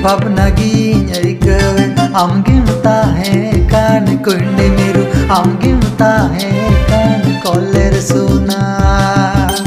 भावनागी रिकवें आमगिम ताहें कान कुंडे मेरू आमगिम ताहें कान कॉलर सुना